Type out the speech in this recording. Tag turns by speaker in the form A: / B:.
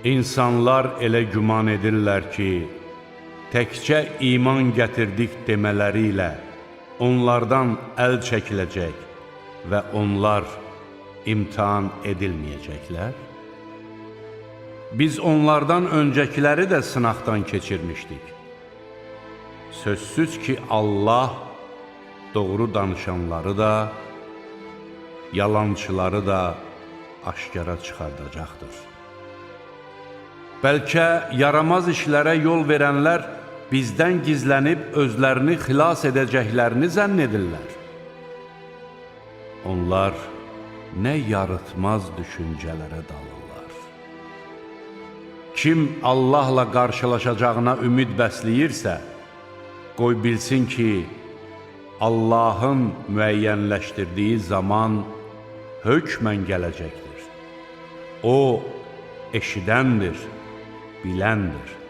A: İnsanlar elə güman edirlər ki, təkcə iman gətirdik demələri ilə onlardan əl çəkiləcək və onlar imtihan edilməyəcəklər. Biz onlardan öncəkiləri də sınaqdan keçirmişdik. Sözsüz ki, Allah doğru danışanları da, yalançıları da aşkara çıxardacaqdır. Bəlkə yaramaz işlərə yol verənlər bizdən gizlənib özlərini xilas edəcəklərini zənn edirlər. Onlar nə yarıtmaz düşüncələrə dalırlar. Kim Allahla qarşılaşacağına ümid bəsləyirsə, qoy bilsin ki, Allahın müəyyənləşdirdiyi zaman hökmən gələcəkdir. O, eşidəndir, biləndir.